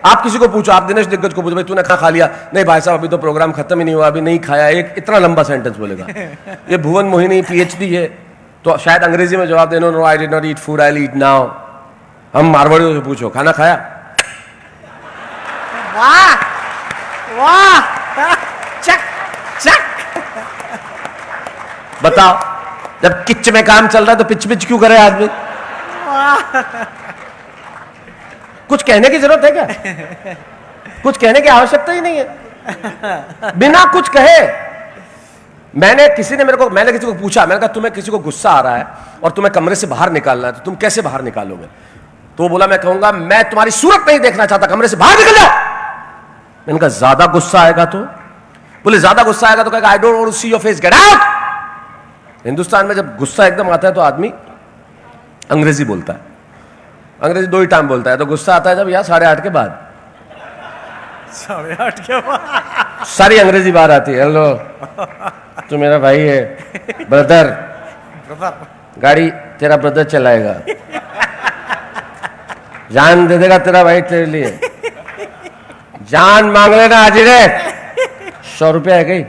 आप किसी को पूछो, आप दिनेश दिग्गज को पूछो, भाई तूने खा लिया? नहीं भाई साहब, अभी तो प्रोग्राम खत्म ही नहीं हुआ, अभी नहीं खाया। एक इतना लंबा सेंटेंस बोलेगा। ये भुवन मोहिनी पीएचडी है, तो शायद अंग्रेजी में जवाब देना, no I did not eat food, I will eat now. हम मारवाड़ियों से पूछो, खाना खाया? वाह वाह, चक चक। बताओ, जब किच में काम चल रहा है तो पिच पिच क्यों करे आदमी? कुछ कहने की जरूरत है क्या? कुछ कहने की आवश्यकता ही नहीं है। बिना कुछ कहे मैंने किसी को पूछा, मैंने कहा तुम्हें किसी को गुस्सा आ रहा है और तुम्हें कमरे से बाहर निकालना है, तो तुम कैसे बाहर निकालोगे? तो वो बोला, मैं कहूंगा मैं तुम्हारी सूरत नहीं देखना चाहता, कमरे से बाहर निकल जाओ। मैंने कहा ज्यादा गुस्सा आएगा तो? बोले ज्यादा गुस्सा आएगा तो कहेगा I don't want to see your face, get out. Hindustan में जब गुस्सा एकदम आता है तो आदमी अंग्रेजी बोलता है। अंग्रेजी 2 ही टाइम बोलता है, तो गुस्सा आता है जब या 8:30 के बाद। 8:30 के बाद सारी अंग्रेजी बाहर आती है। हेलो, तू मेरा भाई है, ब्रदर, गाड़ी तेरा ब्रदर चलाएगा, जान दे देगा तेरा भाई तेरे लिए, जान मांग लेना आज रे, 100 रुपया है कहीं।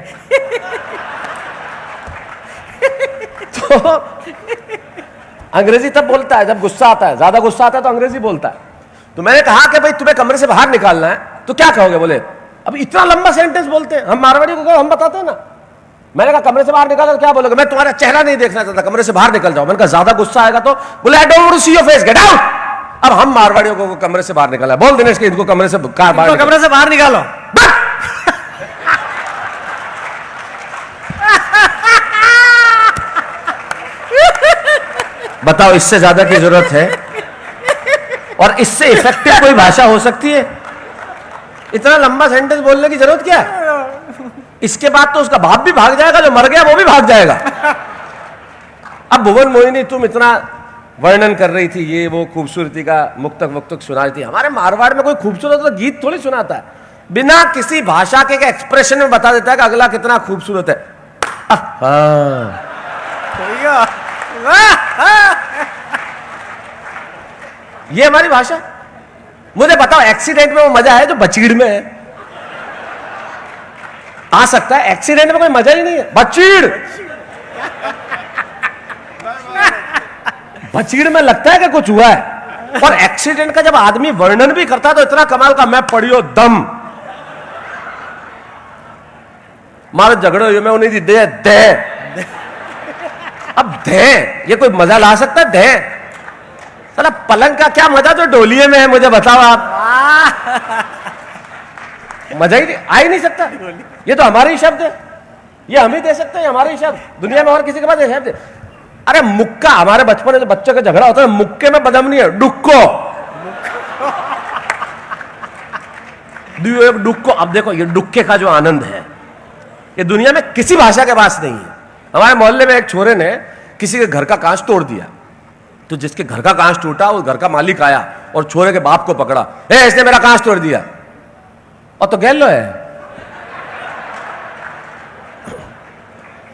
तो अंग्रेजी तब बोलता है जब गुस्सा आता है, ज्यादा गुस्सा आता है तो अंग्रेजी बोलता है। तो मैंने कहा कि भाई तुम्हें कमरे से बाहर निकालना है तो क्या कहोगे? बोले अब इतना लंबा सेंटेंस बोलते हैं हम मारवाड़ी को, हम बताते हैं ना। मैंने कहा कमरे से बाहर निकालो तो क्या बोलोगे? मैं तुम्हारा चेहरा नहीं देखना चाहता, कमरे से बाहर निकल जाओ। मैंने कहा ज्यादा गुस्सा आएगा तो? बोले I don't want to see your face, get out. अब हम मारवाड़ियों को कमरे से बाहर निकाला। बोल दिनेश के इनको कमरे से बाहर निकालो। बताओ, इससे ज्यादा की जरूरत है? और इससे इफेक्टिव कोई भाषा हो सकती है? इतना लंबा सेंटेंस बोलने की जरूरत क्या है? इसके बाद तो उसका बाप भी भाग जाएगा, जो मर गया वो भी भाग जाएगा। अब भुवन मोहिनी तुम इतना वर्णन कर रही थी, ये वो खूबसूरती का मुक्तक मुक्तक सुना रही थी। हमारे मारवाड़ में कोई खूबसूरत तो गीत थोड़ी सुनाता है, बिना किसी भाषा के एक्सप्रेशन में बता देता है कि अगला कितना खूबसूरत है। ये हमारी भाषा। मुझे बताओ, एक्सीडेंट में वो मजा है जो बचीड़ में है? आ सकता है? एक्सीडेंट में कोई मजा ही नहीं है। बचीड़ में लगता है कि कुछ हुआ है, और एक्सीडेंट का जब आदमी वर्णन भी करता है तो इतना कमाल का, मैं पढ़ियो दम मारे झगड़े हुए, मैं उन्हीं दी दे दे। अब दे ये कोई मजा ला सकता है? दे साला पलंग का क्या मजा जो डोलिये में है, मुझे बताओ आप। मजा ही आ ही नहीं सकता। ये तो हमारे ही शब्द है, ये हम ही दे सकते हैं, हमारे ही शब्द, दुनिया में और किसी के पास ये शब्द है। अरे मुक्का, हमारे बचपन में जो बच्चों का झगड़ा होता है, मुक्के में बदम नहीं है, डुक्को। डुक्को। अब देखो, ये डुक्के का जो आनंद है ये दुनिया में किसी भाषा के पास नहीं है। हमारे मोहल्ले में एक छोरे ने किसी के घर का कांच तोड़ दिया, तो जिसके घर का कांच टूटा उस घर का मालिक आया और छोरे के बाप को पकड़ा, इसने मेरा कांच तोड़ दिया। और तो गैलो है।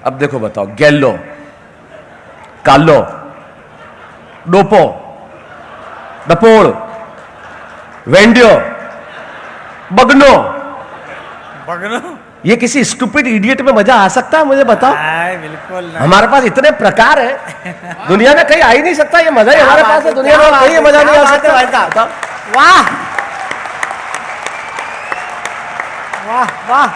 अब देखो बताओ, गैलो, कालो, डोपो, डपोड़, वेंडियो, बगनो, ये किसी स्टूपिड इडियट में मजा आ सकता है? मुझे बताओ। बिल्कुल नहीं। हमारे पास इतने प्रकार है, दुनिया में कहीं आ ही नहीं सकता। ये मजा ही हमारे पास है, दुनिया में कहीं मजा नहीं आ सकता। वाह वाह वाह।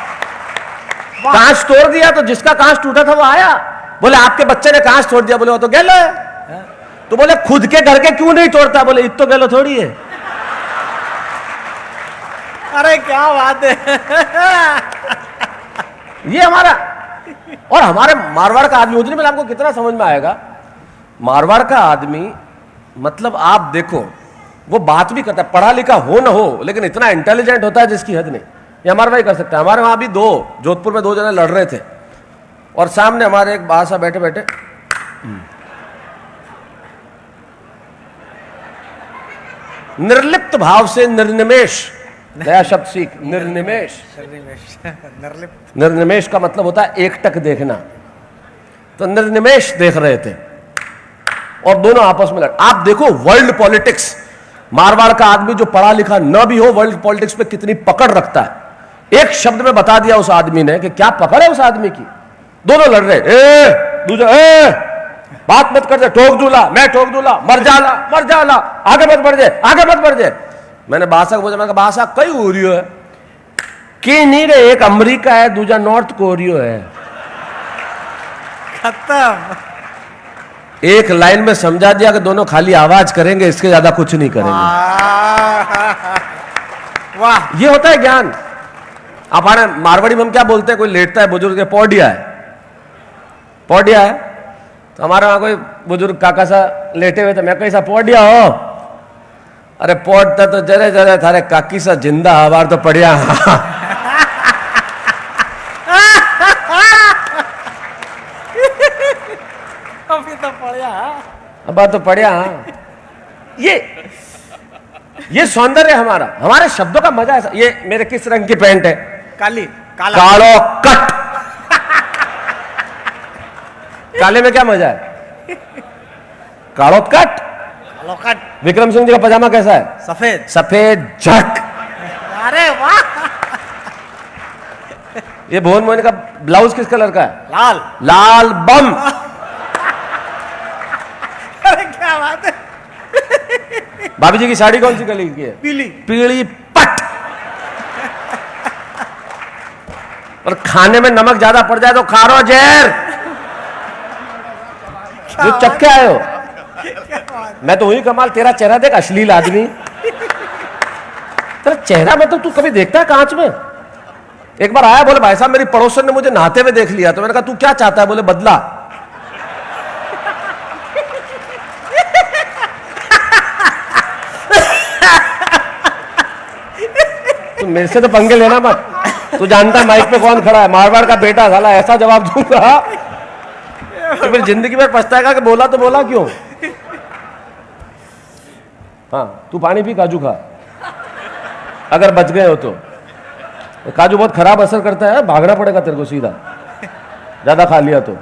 कांच तोड़ दिया तो जिसका कांच टूटा था वो आया, बोले आपके बच्चे ने कांच तोड़ दिया। बोले वो तो गैलो है। तो बोले खुद के घर के क्यों नहीं तोड़ता? बोले इत तो गैलो थोड़ी है। अरे क्या बात है। ये हमारा, और हमारे मारवाड़ का आदमी, उतने में आपको कितना समझ में आएगा। मारवाड़ का आदमी मतलब आप देखो, वो बात भी करता है, पढ़ा लिखा हो ना हो, लेकिन इतना इंटेलिजेंट होता है जिसकी हद नहीं। ये हमारे भाई कर सकता है। हमारे वहां भी जोधपुर में 2 जने लड़ रहे थे, और सामने हमारे एक बादशाह बैठे बैठे निर्लिप्त भाव से निर्निमेष, नया शब्द सीख, निर्निमेष। निर्निमेष का मतलब होता है एकटक देखना। तो निर्निमेष देख रहे थे और दोनों आपस में लड़। आप देखो वर्ल्ड पॉलिटिक्स, मारवाड़ का आदमी जो पढ़ा लिखा न भी हो, वर्ल्ड पॉलिटिक्स पे कितनी पकड़ रखता है। एक शब्द में बता दिया उस आदमी ने कि क्या पकड़ है उस आदमी की। दोनों लड़ रहे, दूसरा बात मत कर दे, ठोक दूला, मैं ठोक दूला, मर जाला, आगे मत बढ़ जाए, आगे मत बढ़ जाए। मैंने बादशाह को बोला, मैं बादशाह कई हो रही है कि नहीं रे, एक अमेरिका है, दूसरा नॉर्थ कोरिया है। खत्म। एक लाइन में समझा दिया कि दोनों खाली आवाज करेंगे, इसके ज्यादा कुछ नहीं करेंगे। वाह, ये होता है ज्ञान। हमारे मारवाड़ी में हम क्या बोलते हैं, कोई लेटता है बुजुर्ग, पौडिया है, पौडिया है। तो हमारे वहां कोई बुजुर्ग काका सा लेटे हुए थे, मैं कैसा पौडिया हो, अरे पौडता तो जरे जरे थारे काकी सा जिंदा हवार तो पड़िया। अभी तो पढ़िया। अब तो पढ़िया। ये सौंदर्य हमारा, हमारे शब्दों का मजा है। ये मेरे किस रंग की पैंट है? काली, काला, कालो कट। काले में क्या मजा है? कालो कट। लोकट, विक्रम सिंह जी का पजामा कैसा है? सफेद, सफेद झक। अरे वाह, ये भुवन मोहन का ब्लाउज किस कलर का है? लाल, लाल बम। अरे क्या बात है। भाभी जी की साड़ी कौन सी कलर की है? पीली, पीली पट। और खाने में नमक ज्यादा पड़ जाए तो खारो जहर। जो चक्के आए हो, मैं तो वही कमाल, तेरा चेहरा देख, अश्लील आदमी। तेरा चेहरा मतलब तू कभी देखता है कांच में? एक बार आया, बोले भाई साहब मेरी पड़ोसन ने मुझे नहाते हुए देख लिया। तो मैंने कहा तू क्या चाहता है? बोले बदला। तू मेरे से तो पंगे लेना मत। तू जानता है माइक पे कौन खड़ा है, मारवाड़ का बेटा। साला ऐसा जवाब दूंगा तो फिर जिंदगी में पछताएगा कि बोला तो बोला क्यों। हाँ, तू पानी पी, काजू खा, अगर बच गए हो तो। काजू बहुत खराब असर करता है, भागना पड़ेगा तेरे को सीधा, ज्यादा खा लिया तो।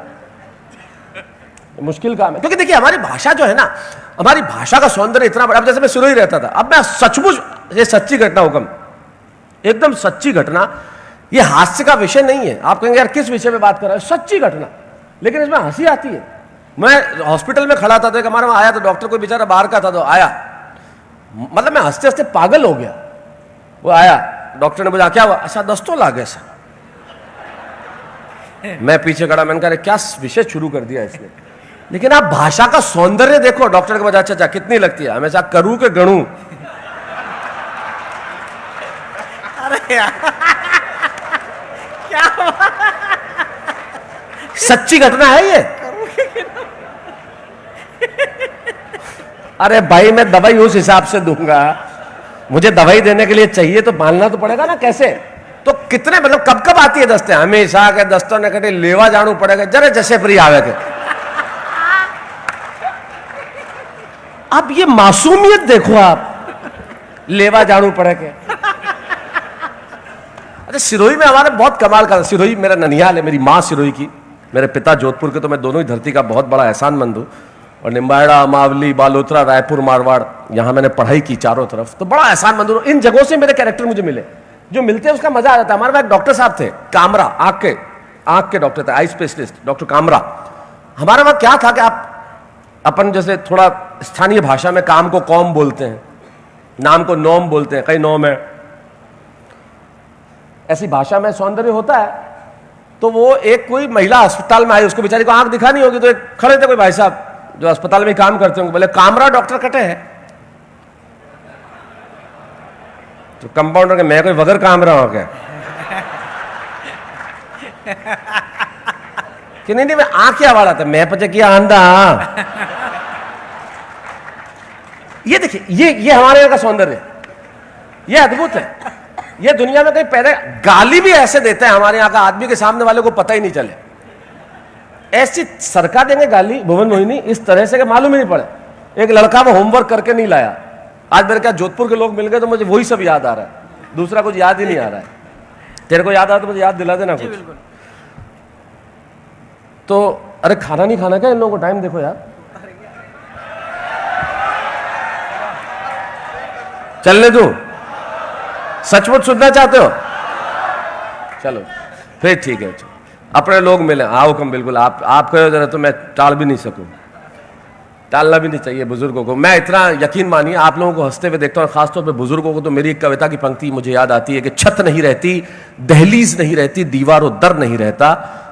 मुश्किल काम है, क्योंकि देखिए हमारी भाषा जो है ना, हमारी भाषा का सौंदर्य इतना बड़ा। अब जैसे मैं सिरोही रहता था, अब मैं सचमुच, ये सच्ची घटना हुक्म, एकदम सच्ची घटना, ये हास्य का विषय नहीं है। आप कहेंगे यार किस विषय में बात कर रहा है, सच्ची घटना, लेकिन इसमें हंसी आती है। मैं हॉस्पिटल में खड़ा था तो एक हमारे वहां आया, तो डॉक्टर कोई बेचारा बाहर का था, तो आया, मतलब मैं हंसते हंसते पागल हो गया। वो आया, डॉक्टर ने बोला क्या हुआ? अच्छा दस्तों लागे सर। मैं पीछे खड़ा, मैंने कहा क्या विषय शुरू कर दिया इसने। लेकिन आप भाषा का सौंदर्य देखो। डॉक्टर के बजाय अच्छा कितनी लगती है, हमेशा करूं के गणू। अरे यार, क्या सच्ची घटना है ये। अरे भाई मैं दवाई उस हिसाब से दूंगा, मुझे दवाई देने के लिए चाहिए तो मानना तो पड़ेगा ना। कैसे? तो कितने, मतलब कब कब आती है दस्ते? हमेशा के दस्तों ने कटे लेवा जानू पड़ेगा, जरा जैसे फ्री आवे के। अब ये मासूमियत देखो आप, लेवा जानू पड़े के। अच्छा सिरोही में हमारे बहुत कमाल का, सिरोही मेरा ननिहाल है, मेरी माँ सिरोही की, मेरे पिता जोधपुर के, तो मैं दोनों ही धरती का बहुत बड़ा एहसानमंद हूँ। और निम्बाड़ा, मावली, बालोतरा, रायपुर, मारवाड़, यहाँ मैंने पढ़ाई की चारों तरफ, तो बड़ा एहसानमंद हूँ। इन जगहों से मेरे कैरेक्टर मुझे मिले, जो मिलते हैं उसका मजा आ जाता है। हमारे पास एक डॉक्टर साहब थे, कामरा, आंख के डॉक्टर थे, आई स्पेशलिस्ट डॉक्टर कामरा। हमारे वहां क्या था कि आप अपन जैसे थोड़ा स्थानीय भाषा में काम को कौम बोलते हैं, नाम को नोम बोलते हैं, कई नोम है, ऐसी भाषा में सौंदर्य होता है। तो वो एक कोई महिला अस्पताल में आई, उसको बेचारी को आंख दिखानी होगी, तो एक खड़े थे कोई भाई साहब जो अस्पताल में काम करते होंगे, बोले कामरा डॉक्टर कटे हैं। तो कंपाउंडर के, मैं कोई वगर कामरा हो क्या? कि नहीं मैं आंख क्या वाला था, मैं पचे किया आंधा। ये देखिए, ये हमारे यहाँ का सौंदर्य, ये अद्भुत है। ये दुनिया में कहीं पहले, गाली भी ऐसे देते हैं हमारे यहाँ का आदमी के सामने वाले को पता ही नहीं चले। ऐसी सरका देंगे गाली भुवन मोहिनी इस तरह से कि मालूम ही नहीं पड़े। एक लड़का वो होमवर्क करके नहीं लाया, आज मेरे क्या जोधपुर के लोग मिल गए तो मुझे वही सब याद आ रहा है, दूसरा कुछ याद ही नहीं आ रहा है। तेरे को याद आ तो मुझे याद दिला देना कुछ। तो अरे खाना नहीं खाना क्या इन लोगों को? टाइम देखो यार। चलने दूं? सचमुच सुनना चाहते हो? चलो फिर ठीक है, अपने लोग मिले, आओ कम, बिल्कुल आप कहो जरा तो मैं टाल भी नहीं सकूं, टालना भी नहीं चाहिए बुजुर्गों को। मैं इतना यकीन मानिए आप लोगों को हंसते हुए देखता हूँ, खासतौर पे बुजुर्गों को, तो मेरी एक कविता की पंक्ति मुझे याद आती है कि छत नहीं रहती, दहलीज नहीं रहती, दीवारों दर नहीं रहता,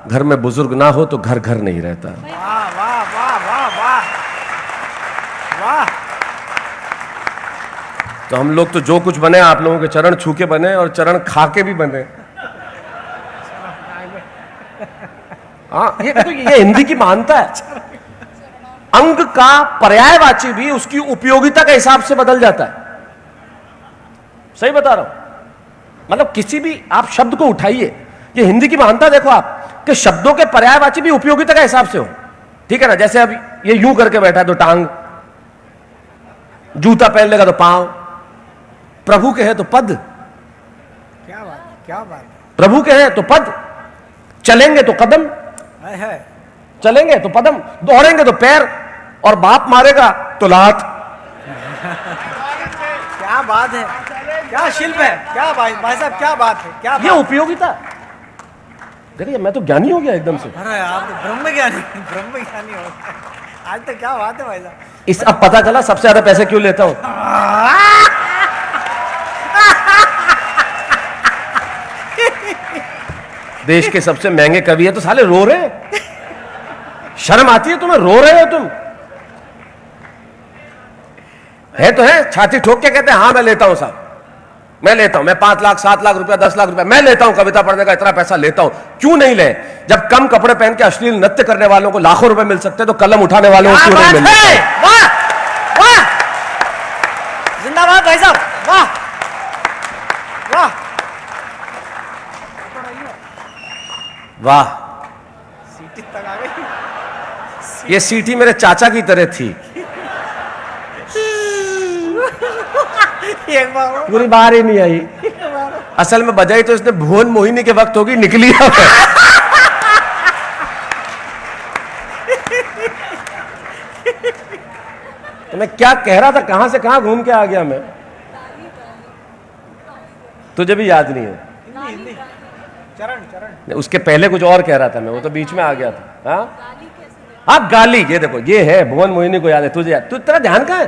घर में बुजुर्ग ना हो तो घर घर नहीं रहता। वाह वाह वाह वाह वाह वाह। तो हम लोग तो जो कुछ बने आप लोगों के चरण छू के बने और चरण खा के भी बने। हाँ, ये हिंदी की महानता है। अंग का पर्यायवाची भी उसकी उपयोगिता के हिसाब से बदल जाता है। सही बता रहा हूं, मतलब किसी भी आप शब्द को उठाइए, ये हिंदी की महानता देखो आप कि शब्दों के पर्यायवाची भी उपयोगिता के हिसाब से हो। ठीक है ना, जैसे अब ये यूं करके बैठा है तो टांग, जूता पहन लेगा तो पांव, प्रभु के है तो पद, क्या बात है, क्या बात है। प्रभु के है तो पद, चलेंगे तो कदम, है चलेंगे तो पदम, दौड़ेंगे तो पैर, और बाप मारेगा तो लात। क्या बात है, क्या शिल्प है, क्या भाई साहब, क्या बात है, क्या ये उपयोगिता। देखिए मैं तो ज्ञानी हो गया एकदम से। अरे आप तो ब्रह्म ज्ञानी हो गए। आज तो क्या बात है भाई साहब। इस अब पता चला सबसे ज्यादा पैसे क्यों लेता हूं। देश के सबसे महंगे कवि है तो साले रो रहे हैं, शर्म आती है तुम्हें, रो रहे हो तुम। है तो है, छाती ठोक के कहते हैं हाँ मैं लेता हूं साहब, मैं लेता हूं, मैं 5 लाख 7 लाख रुपया 10 लाख रुपया मैं लेता हूं, कविता पढ़ने का इतना पैसा लेता हूं। क्यों नहीं ले? जब कम कपड़े पहन के अश्लील नृत्य करने वालों को लाखों रुपए मिल सकते तो कलम उठाने वालों को क्यों नहीं मिल सकते? वाह वाह, जिंदाबाद भाई साहब, वाह वाह वाह। सीटी तक आ गई। ये सीटी मेरे चाचा की तरह थी, एक बार और। पूरी बार ही नहीं आई। असल में बजाई तो इसने भुवन मोहिनी के वक्त होगी, निकली है। तो मैं क्या कह रहा था, कहां से कहां घूम के आ गया मैं, तुझे भी याद नहीं है? हिंदी चरण उसके पहले कुछ और कह रहा था मैं, वो तो बीच में आ गया था। हाँ हाँ, गाली, ये देखो ये है, भुवन मोहिनी को याद है, तुझे याद, तू तेरा ध्यान कहां है?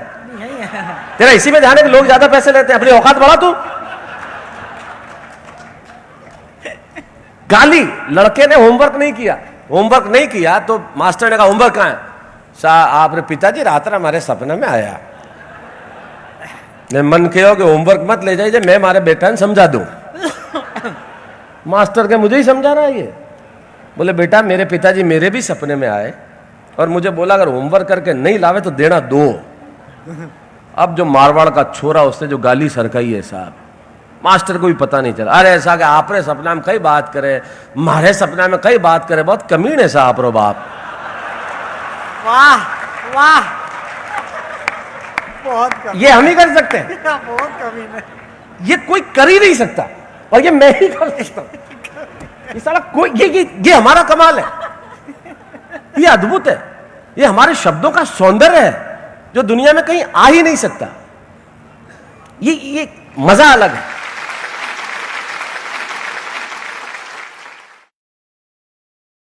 तेरा इसी में ध्यान है कि लोग ज्यादा पैसे लेते हैं, अपनी औकात बढ़ा तू। गाली, लड़के ने होमवर्क नहीं किया, होमवर्क नहीं किया तो मास्टर ने कहा होमवर्क कहां है? आपने पिताजी रात हमारे सपने में आया, मन के हो कि होमवर्क मत ले जाइए, मैं हमारे बेटा ने समझा दूं। मास्टर के मुझे ही समझा रहा है ये। बोले बेटा मेरे पिताजी मेरे भी सपने में आए और मुझे बोला अगर होमवर्क करके नहीं लावे तो देना 2। अब जो मारवाड़ का छोरा उसने जो गाली सरकाई है साहब, मास्टर को भी पता नहीं चला। अरे ऐसा कि आपरे सपना में कई बात करे, मारे सपना में कई बात करे, बहुत कमीन है साहब रो बाप। वाह वाह, बहुत कम, ये हम ही कर सकते हैं, बहुत कमी है। ये कोई कर ही नहीं सकता और ये मैं ही कर सकता हूं। ये साला कोई ये हमारा कमाल है, ये अद्भुत है, ये हमारे शब्दों का सौंदर्य है जो दुनिया में कहीं आ ही नहीं सकता। ये मजा अलग है।